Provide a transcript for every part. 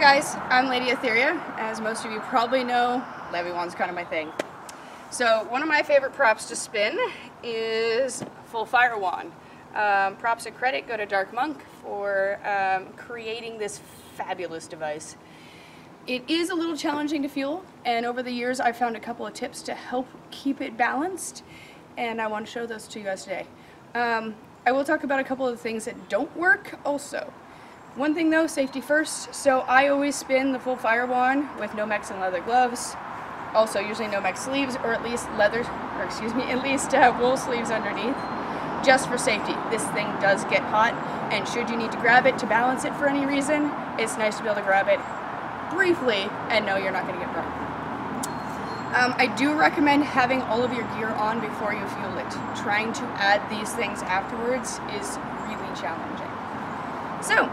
guys, I'm Lady Etheria. As most of you probably know, Levy wand's kind of my thing. So one of my favorite props to spin is Full Fire Wand. Props and credit go to Dark Monk for creating this fabulous device. It is a little challenging to fuel, and over the years I've found a couple of tips to help keep it balanced, and I want to show those to you guys today. I will talk about a couple of things that don't work also. One thing though, safety first. So I always spin the Full Fire Wand with Nomex and leather gloves. Also usually Nomex sleeves, or at least wool sleeves underneath, just for safety. This thing does get hot, and should you need to grab it to balance it for any reason, it's nice to be able to grab it briefly and know you're not going to get burned. I do recommend having all of your gear on before you fuel it. Trying to add these things afterwards is really challenging. So,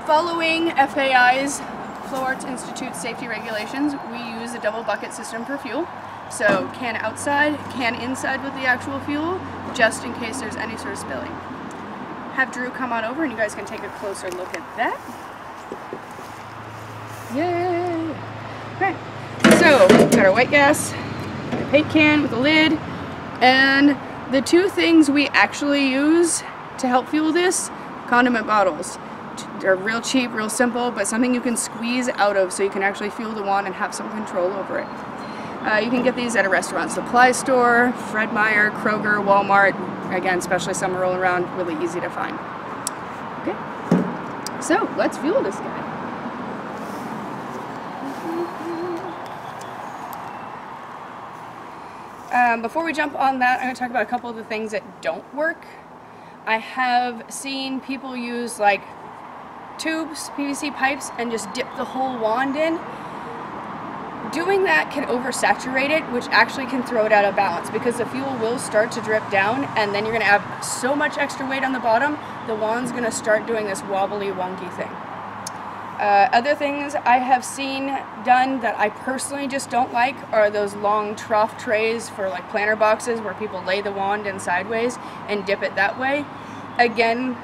following FAI's Flow Arts Institute safety regulations, we use a double bucket system for fuel. So can outside, can inside with the actual fuel, just in case there's any sort of spilling. Have Drew come on over and you guys can take a closer look at that. Yay! Okay, so we've got our white gas, a paint can with a lid, and the two things we actually use to help fuel this, condiment bottles. They're real cheap, real simple, but something you can squeeze out of so you can actually fuel the wand and have some control over it. You can get these at a restaurant supply store, Fred Meyer, Kroger, Walmart. Again, especially summer rolling around, really easy to find. Okay, so let's fuel this guy. Before we jump on that, I'm going to talk about a couple of the things that don't work. I have seen people use like tubes, PVC pipes, and just dip the whole wand in. Doing that can oversaturate it, which actually can throw it out of balance because the fuel will start to drip down, and then you're going to have so much extra weight on the bottom, the wand's going to start doing this wobbly, wonky thing. Other things I have seen done that I personally just don't like are those long trough trays for like planter boxes where people lay the wand in sideways and dip it that way. Again,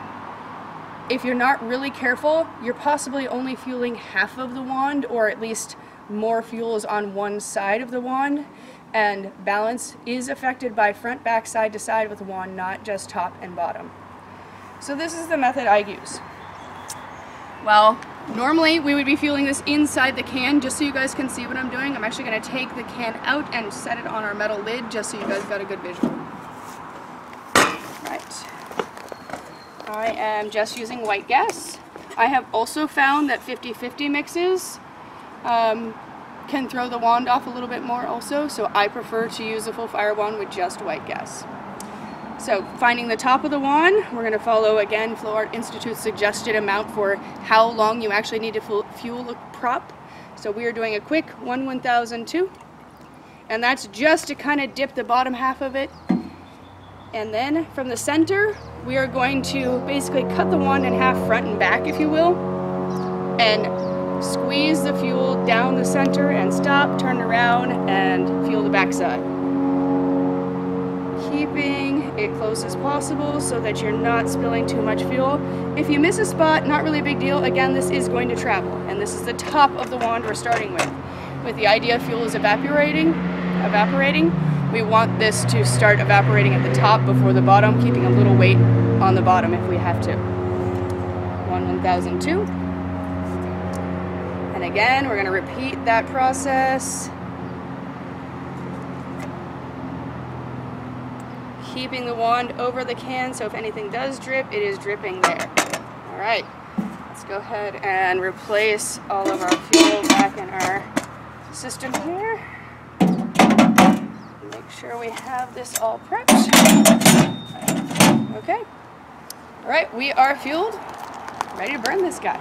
if you're not really careful, you're possibly only fueling half of the wand, or at least more fuel is on one side of the wand, and balance is affected by front, back, side to side with the wand, not just top and bottom. So this is the method I use. Well, normally we would be fueling this inside the can, just so you guys can see what I'm doing. I'm actually going to take the can out and set it on our metal lid just so you guys got a good visual. Right. I am just using white gas. I have also found that 50-50 mixes can throw the wand off a little bit more also, so I prefer to use a Full Fire Wand with just white gas. So finding the top of the wand, we're going to follow again Flow Art Institute's suggested amount for how long you actually need to fuel a prop. So we are doing a quick 1/1002, and that's just to kind of dip the bottom half of it. And then from the center, we are going to basically cut the wand in half, front and back, if you will, and squeeze the fuel down the center and stop, turn around, and fuel the back side. Keeping it close as possible so that you're not spilling too much fuel. If you miss a spot, not really a big deal. Again, this is going to travel, and this is the top of the wand we're starting with the idea fuel is evaporating. We want this to start evaporating at the top before the bottom, keeping a little weight on the bottom if we have to. 1/1002. And again, we're going to repeat that process. Keeping the wand over the can, so if anything does drip, it is dripping there. All right, let's go ahead and replace all of our fuel back in our system here. Make sure we have this all prepped. Okay. All right, we are fueled, ready to burn this guy.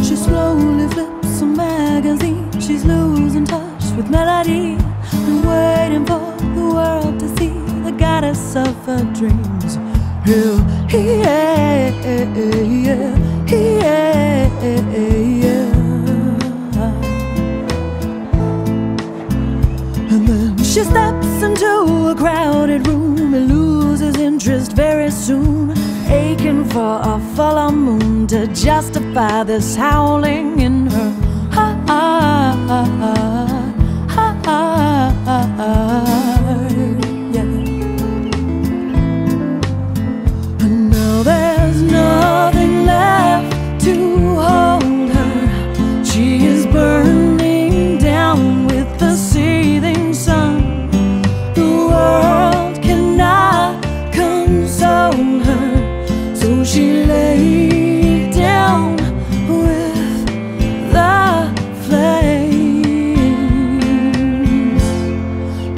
She slowly flips a magazine. She's losing touch with melody and waiting for the world to see the goddess of her dreams. Yeah, yeah, yeah, yeah, yeah. She steps into a crowded room and loses interest very soon, aching for a fuller moon to justify this howling in her heart. Yeah. And now there's nothing left to hold her. She is burning down with the seething sun. The world cannot console her, so she lay down with the flames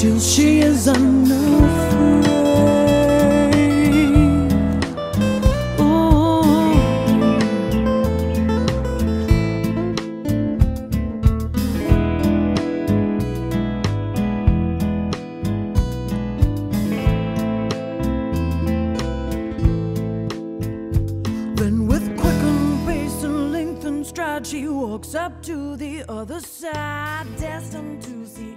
till she is unafraid. Ooh. Then with quickened pace and lengthened stride, she walks up to the other side, destined to see